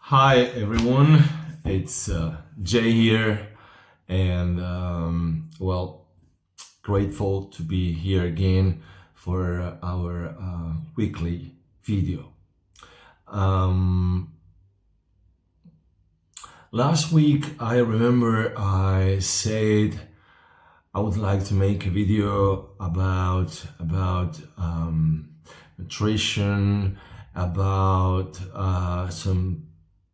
Hi everyone, it's Jay here, and grateful to be here again for our weekly video. Um, Last week, I remember I said I would like to make a video about nutrition, about some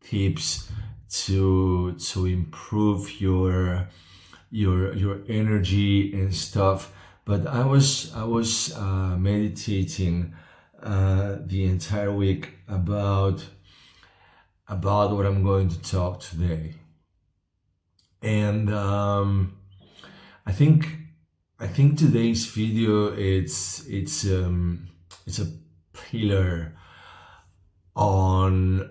tips to improve your energy and stuff. But I was meditating the entire week about what I'm going to talk today, and I think I think today's video it's a pillar on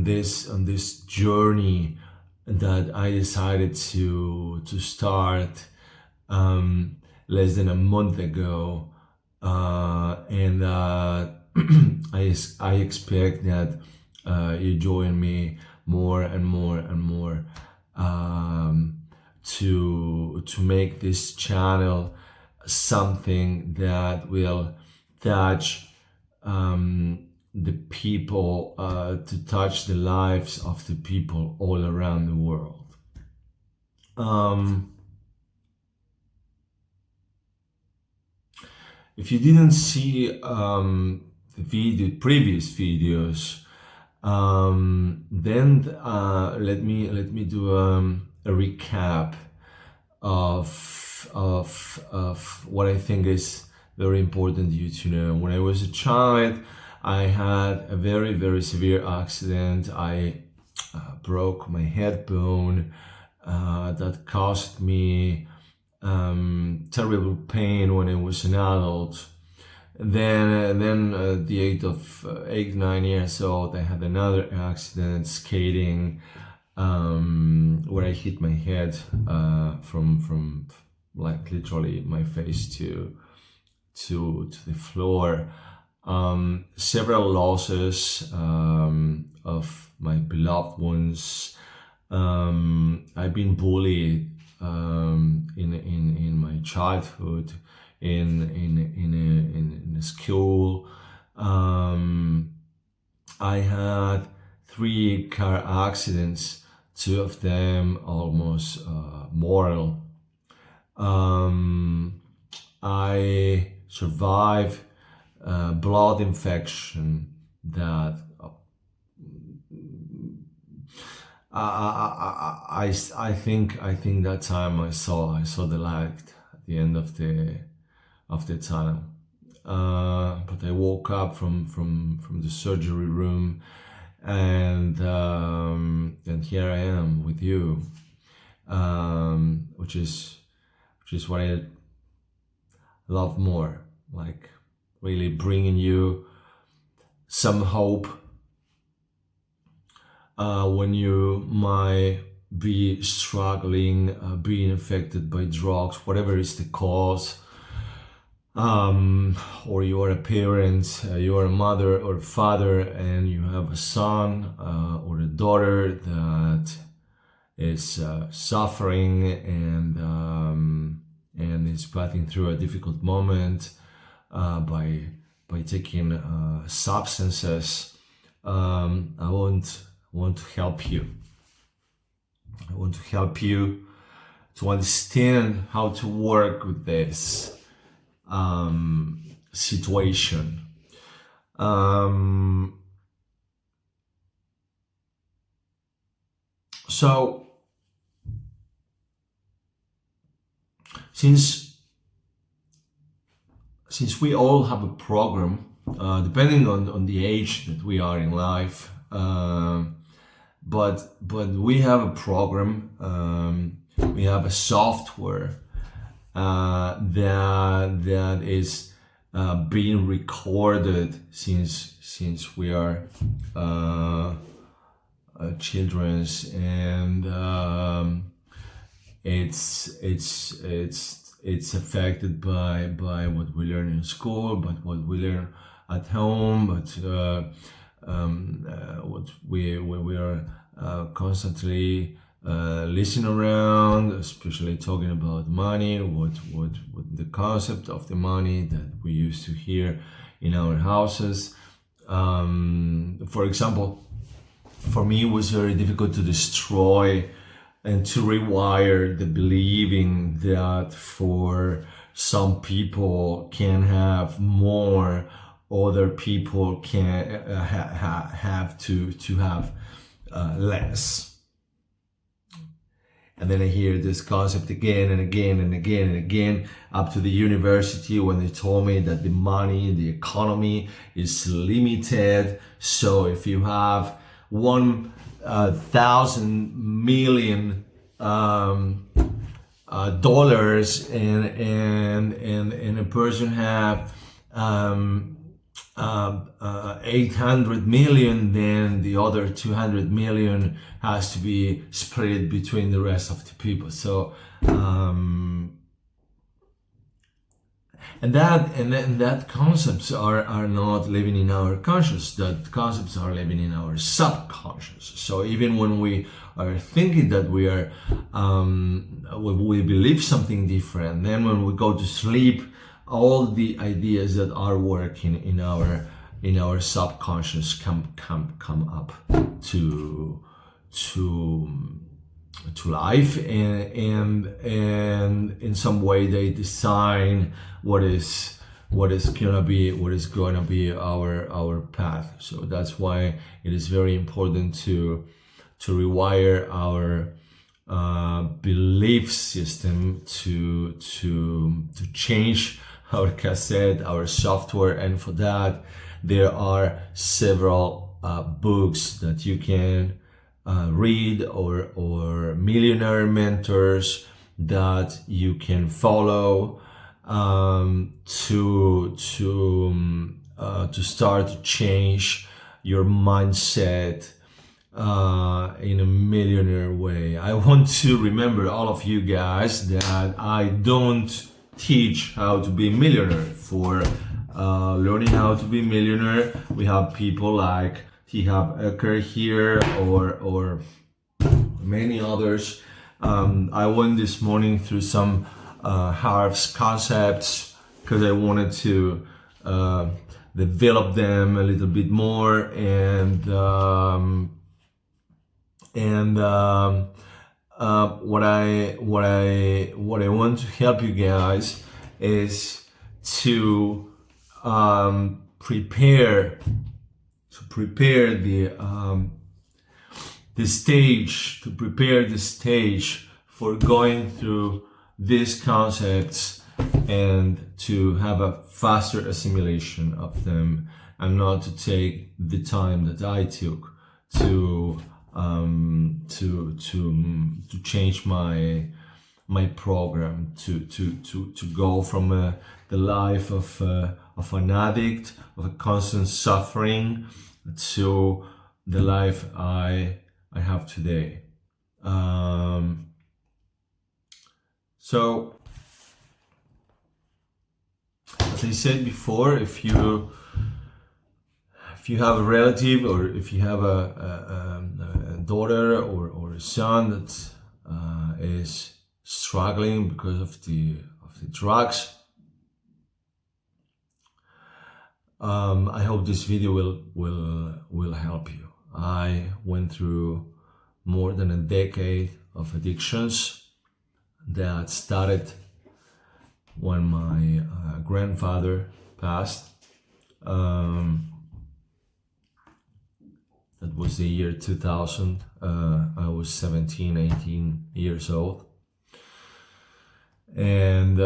this journey that I decided to start less than a month ago, and I expect that you join me more and more and more, to make this channel something that will touch the people, to touch the lives of the people all around the world. Um, if you didn't see the previous videos, then let me do a recap of what I think is very important you to know. When I was a child, I had a very severe accident. I broke my head bone, that caused me terrible pain when I was an adult. Then at the age of 8, 9 years old, I had another accident skating, where I hit my head from like literally my face to the floor. Several losses of my beloved ones. I've been bullied in my childhood, in a school. I had 3 car accidents, 2 of them almost mortal. I survived blood infection that I think that time I saw the light at the end of the tunnel. But I woke up from the surgery room, and here I am with you, which is what I love more, like really bringing you some hope when you might be struggling, being affected by drugs, whatever is the cause, or you are a parent, you are a mother or father, and you have a son or a daughter that is suffering and is passing through a difficult moment by taking substances. I want to help you. I want to help you to understand how to work with this situation. So since we all have a program, depending on the age that we are in life, but we have a program, we have a software that is being recorded since we are children's, and it's affected by what we learn in school, but what we learn at home, but what we are constantly listening around, especially talking about money, what the concept of the money that we used to hear in our houses. For example, for me, it was very difficult to destroy and to rewire the believing that for some people can have more, other people can have to have less. And then I hear this concept again and again and again and again, up to the university when they told me that the money, the economy is limited. So if you have 1,000 million dollars and a person have 800 million, then the other 200 million has to be split between the rest of the people. So and that concepts are not living in our conscious. That concepts are living in our subconscious. So even when we are thinking that we are we believe something different, then when we go to sleep, all the ideas that are working in our subconscious come up to life, and in some way they design what is gonna be our path. So that's why it is very important to rewire our belief system, to change our cassette, our software. And for that there are several books that you can read, or millionaire mentors that you can follow to start to change your mindset in a millionaire way. I want to remember all of you guys that I don't teach how to be a millionaire. For learning how to be a millionaire, we have people like T-Hav Eker here, or many others. I went this morning through some Harv's concepts because I wanted to develop them a little bit more, and what I want to help you guys is to prepare the stage for going through these concepts, and to have a faster assimilation of them, and not to take the time that I took to change my program, to go from the life of an addict, of a constant suffering, to the life I have today. So, as I said before, if you have a relative, or if you have a daughter or a son that is struggling because of the drugs, I hope this video will help you. I went through more than a decade of addictions that started when my grandfather passed. That was the year 2000. I was 17, 18 years old. And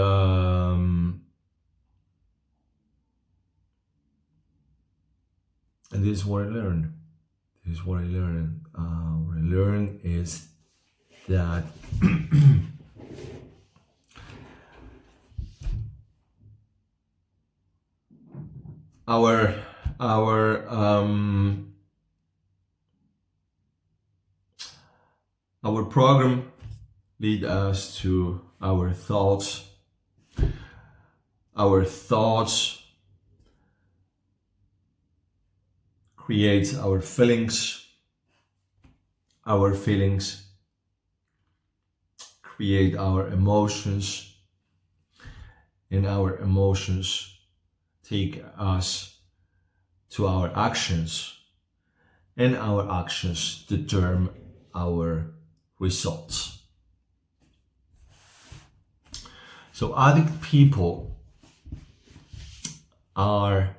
this is what I learned. What I learned is that our program lead us to our thoughts. Our thoughts creates our feelings. Our feelings create our emotions, and our emotions take us to our actions, and our actions determine our results. So addict people are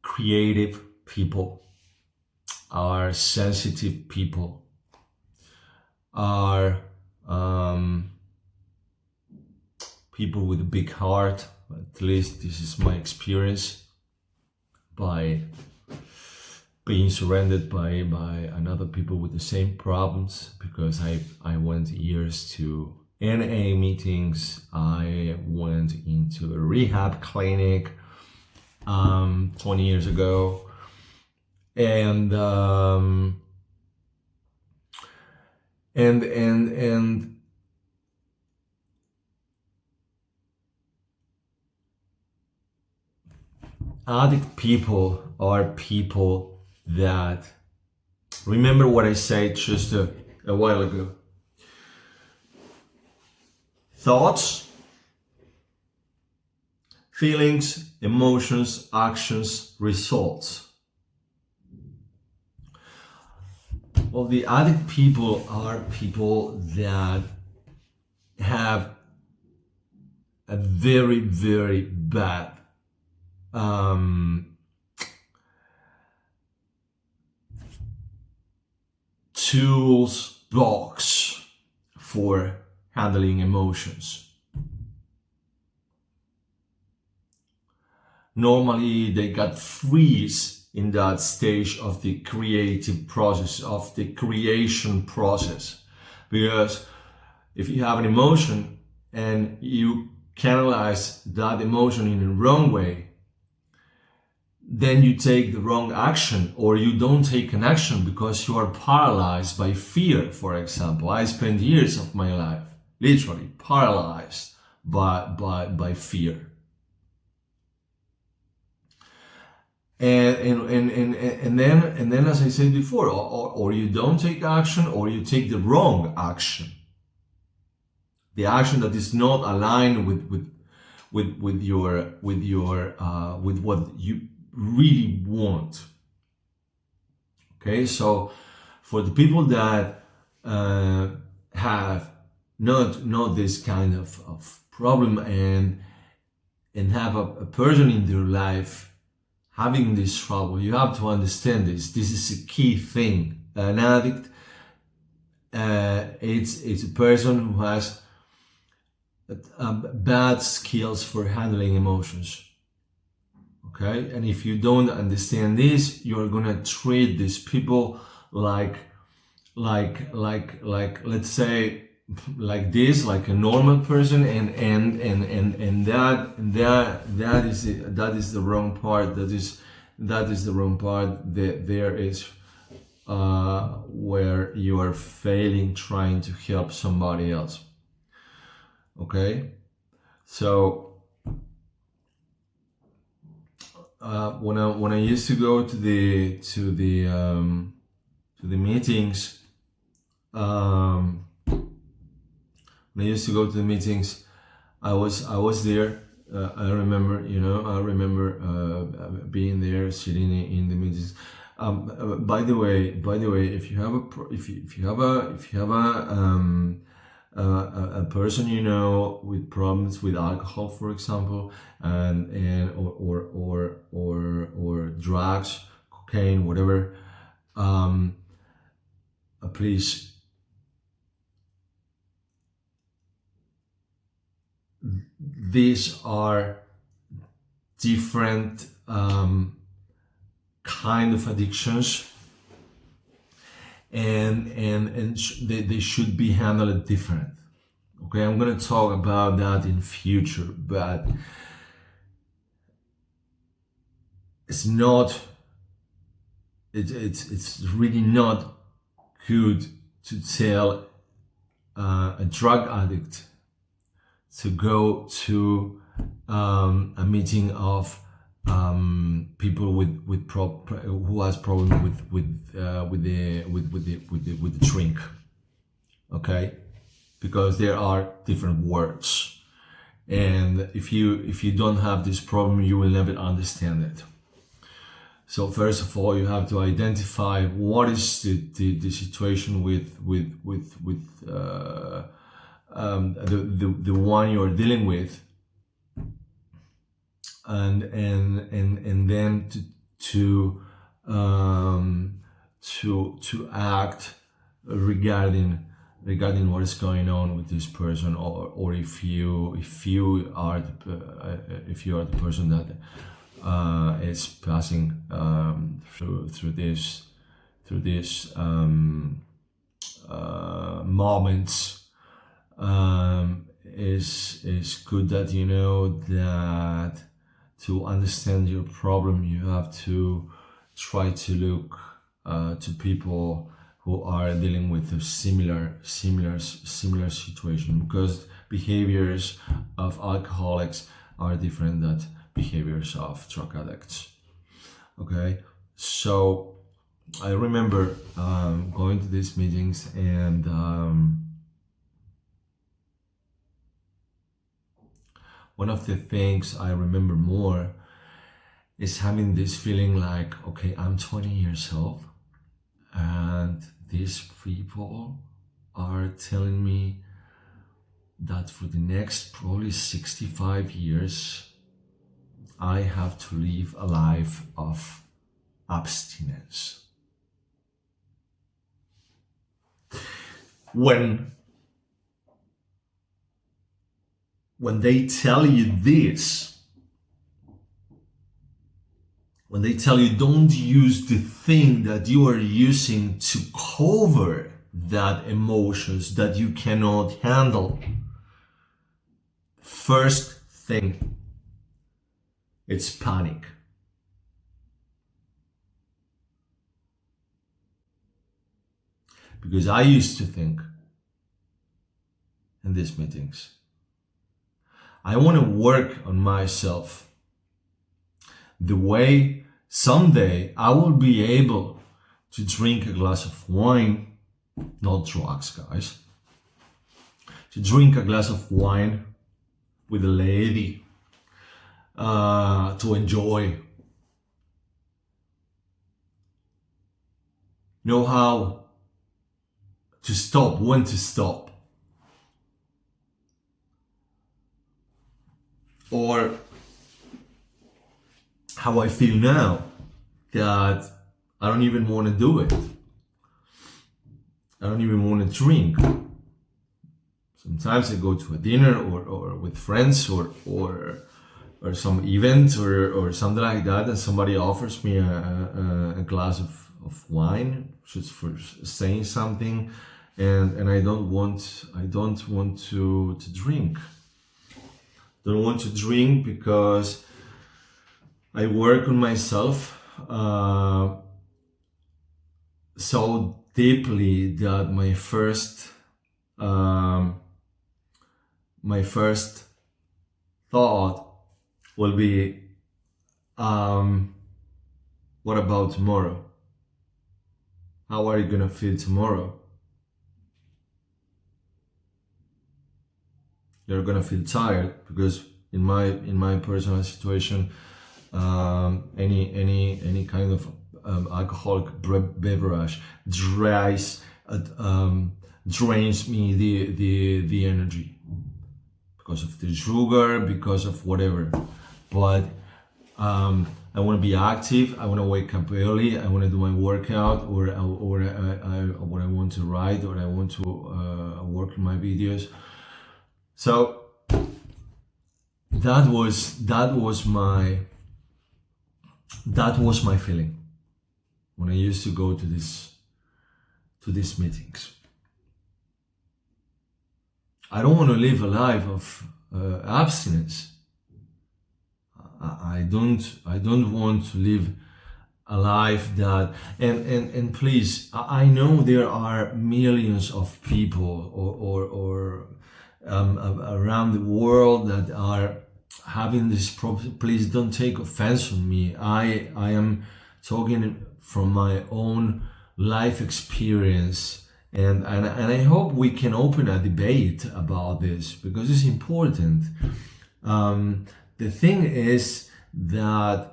creative people, are sensitive people, are people with a big heart. At least this is my experience by being surrounded by another people with the same problems, because I went years to NA meetings. I went into a rehab clinic 20 years ago, and addict people are people that, remember what I said just a while ago, thoughts, feelings, emotions, actions, results. Well, the addict people are people that have a very, very bad tools box for handling emotions. Normally they got freeze in that stage of the creative process, of the creation process, because if you have an emotion and you canalize that emotion in the wrong way, then you take the wrong action, or you don't take an action because you are paralyzed by fear. For example, I spent years of my life literally paralyzed by fear. And then as I said before, or you don't take action, or you take the wrong action, the action that is not aligned with what you really want. Okay, so for the people that have not this kind of problem, and have a person in their life having this trouble, you have to understand this. This is a key thing. An addict, it's a person who has bad skills for handling emotions. Okay, and if you don't understand this, you're gonna treat these people like let's say like this, like a normal person, and that is the wrong part. That is the wrong part. There is where you are failing trying to help somebody else. Okay, so when I used to go to the meetings, when I used to go to the meetings, I was there. I remember being there, sitting in the meetings. By the way, if you have a person you know with problems with alcohol, for example, or drugs, cocaine, whatever, please, these are different kind of addictions, and they should be handled different. Okay, I'm gonna talk about that in future, but it's really not good to tell a drug addict to go to a meeting of people who has problem with the drink. Okay, because there are different words, and if you don't have this problem, you will never understand it. So first of all, you have to identify what is the situation with the one you're dealing with, and then to act regarding what is going on with this person, or if you are the person that is passing through this moments. Is good that you know that to understand your problem, you have to try to look to people who are dealing with a similar situation, because behaviors of alcoholics are different than behaviors of drug addicts. Okay, so I remember going to these meetings, and one of the things I remember more is having this feeling like, okay, I'm 20 years old, and these people are telling me that for the next probably 65 years, I have to live a life of abstinence. When they tell you this, when they tell you don't use the thing that you are using to cover that emotions that you cannot handle, first thing, it's panic. Because I used to think in these meetings, I want to work on myself the way someday I will be able to drink a glass of wine, not drugs, guys, to drink a glass of wine with a lady, to enjoy, know how to stop, when to stop. Or how I feel now, that I don't even want to do it. I don't even want to drink. Sometimes I go to a dinner or with friends or some event or something like that, and somebody offers me a glass of wine just for saying something, and I don't want to drink. Don't want to drink because I work on myself so deeply that my first thought will be, what about tomorrow? How are you gonna feel tomorrow? You're gonna feel tired, because in my personal situation, any kind of alcoholic beverage drains me the energy, because of the sugar, because of whatever. But I want to be active. I want to wake up early. I want to do my workout, or I want to write, or I want to work on my videos. So that was my feeling when I used to go to these meetings. I don't want to live a life of abstinence. I don't want to live a life that, and please, I know there are millions of people or around the world that are having this problem, please don't take offense on me. I am talking from my own life experience, and I hope we can open a debate about this because it's important. The thing is that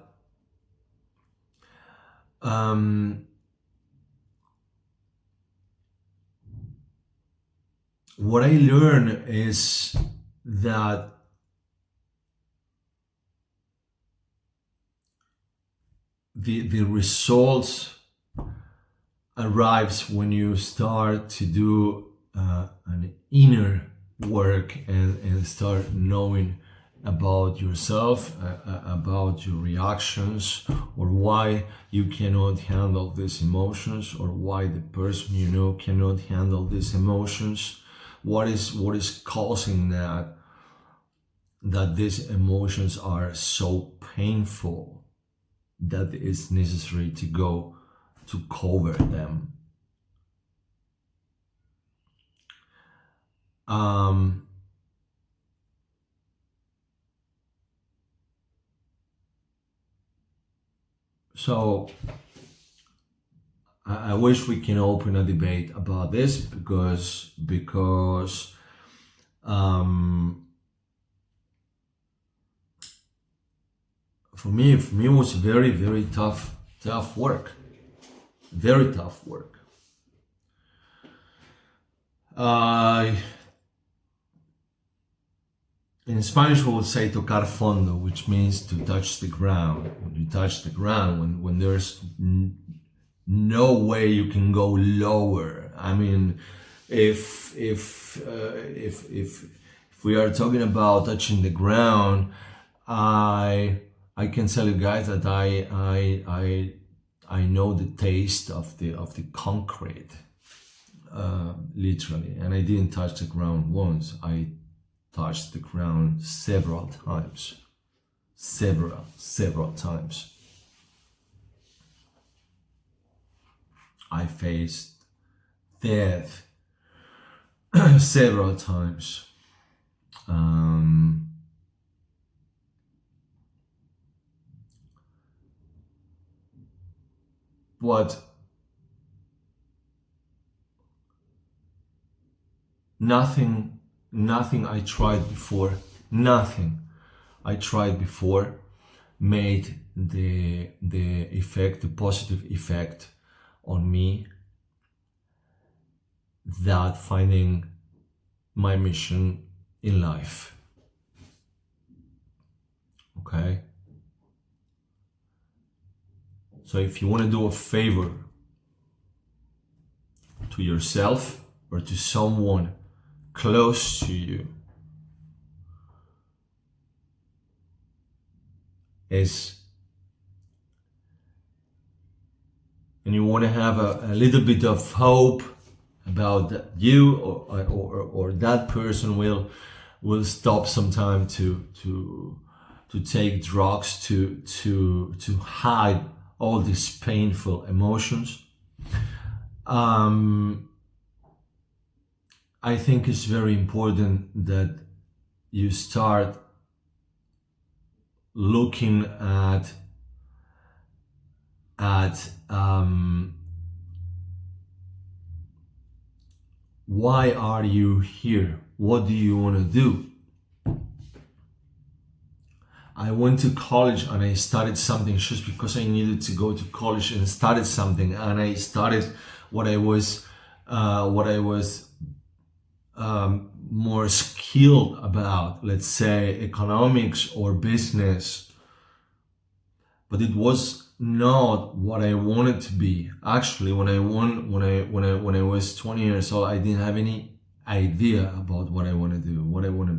what I learned is that the results arrives when you start to do an inner work and start knowing about yourself, about your reactions, or why you cannot handle these emotions, or why the person you know cannot handle these emotions. What is causing that these emotions are so painful that it's necessary to go to cover them. So I wish we can open a debate about this because for me it was very tough work, very tough work. In Spanish, we would say tocar fondo, which means to touch the ground. When you touch the ground, when there's no way you can go lower. I mean, if we are talking about touching the ground, I can tell you guys that I know the taste of the concrete, literally, and I didn't touch the ground once. I touched the ground several times. Several times. I faced death several times. But nothing I tried before, nothing I tried before made the effect, the positive effect on me that finding my mission in life. Okay? So if you want to do a favor to yourself or to someone close to you, and you want to have a little bit of hope about that you or that person will stop sometime to take drugs to hide all these painful emotions. I think it's very important that you start looking at why are you here? What do you want to do? I went to college and I started something just because I needed to go to college and started something, and I started what I was more skilled about, let's say economics or business, but it was not what I wanted to be. Actually, when I was 20 years old, I didn't have any idea about what I want to do, what I want to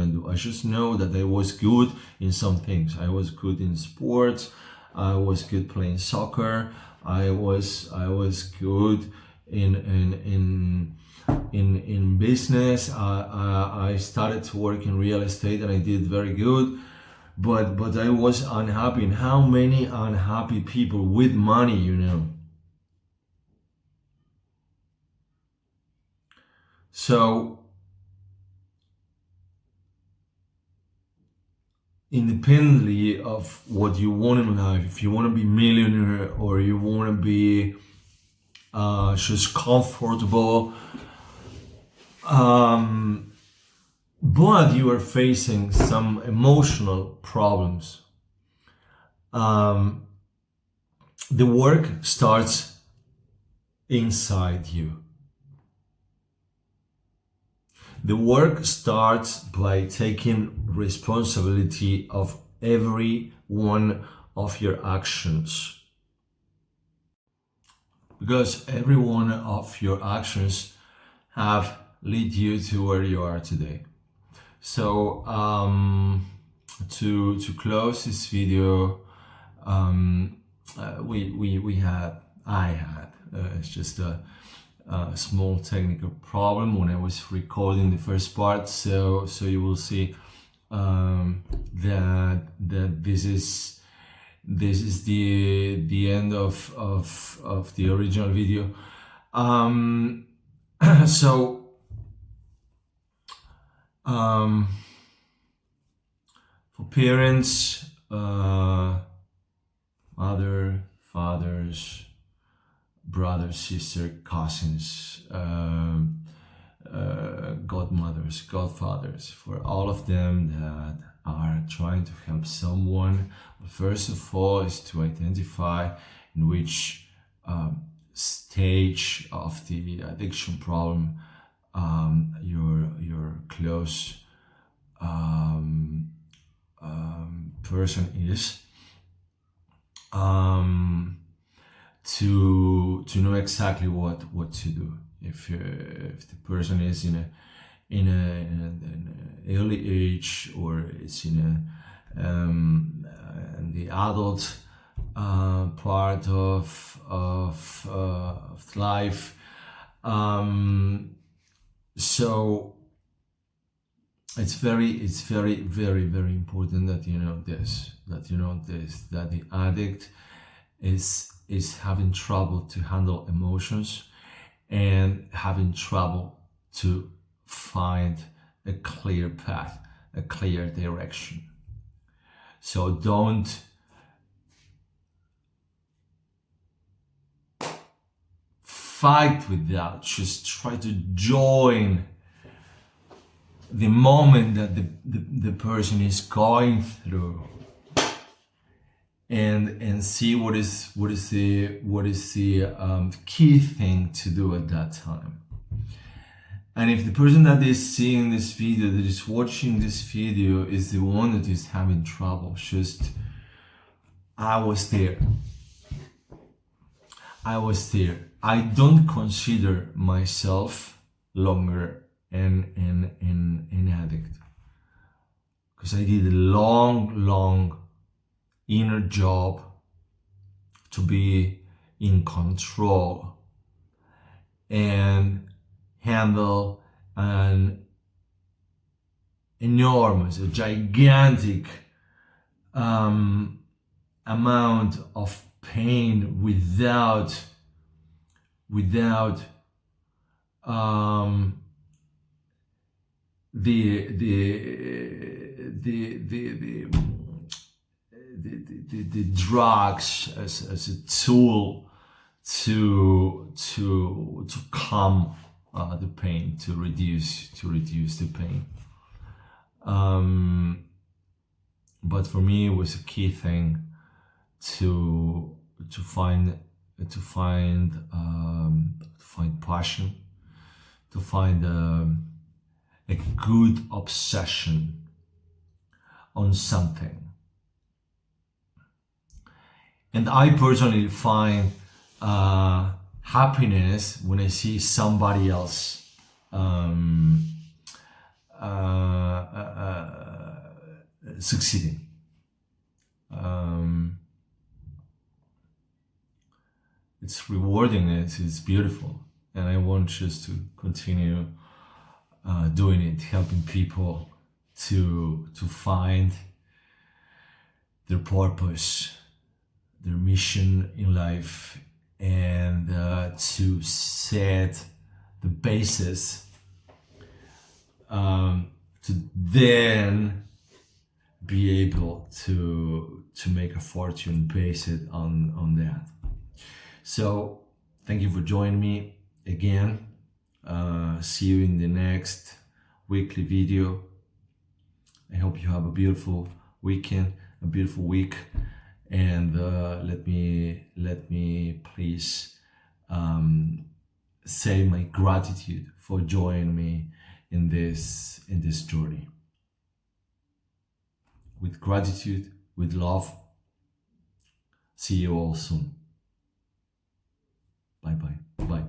do. I just know that I was good in some things. I was good in sports. I was good playing soccer. I was good in business. I started to work in real estate and I did very good. But I was unhappy. And how many unhappy people with money, you know? So independently of what you want in life, if you want to be millionaire or you want to be just comfortable, but you are facing some emotional problems, the work starts inside you. The work starts by taking responsibility of every one of your actions. Because every one of your actions have led you to where you are today. So to close this video, I had it's just a small technical problem when I was recording the first part, so you will see that this is the end of the original video. So for parents, mother, fathers, brothers, sister, cousins, godmothers, godfathers, for all of them that are trying to help someone, first of all is to identify in which stage of the addiction problem your close person is, to know exactly what to do. If the person is in an early age, or it's in the adult part of life, so it's very very important that you know this, that the addict is having trouble to handle emotions and having trouble to find a clear path, a clear direction. So don't fight with that. Just try to join the moment that the person is going through, and see what is the key thing to do at that time. And if the person that is seeing this video, that is watching this video, is the one that is having trouble, just I was there. I don't consider myself longer an addict, because I did a long inner job to be in control and handle an enormous, a gigantic amount of pain without the drugs as a tool to calm the pain, to reduce the pain. But for me, it was a key thing to find passion, to find a good obsession on something. And I personally find happiness when I see somebody else succeeding. It's rewarding, it's beautiful, and I want just to continue doing it, helping people to find their purpose, their mission in life, and to set the basis to then be able to make a fortune based on that. So thank you for joining me again. See you in the next weekly video. I hope you have a beautiful weekend, a beautiful week, and let me please say my gratitude for joining me in this journey. With gratitude, with love. See you all soon. Bye bye. Bye.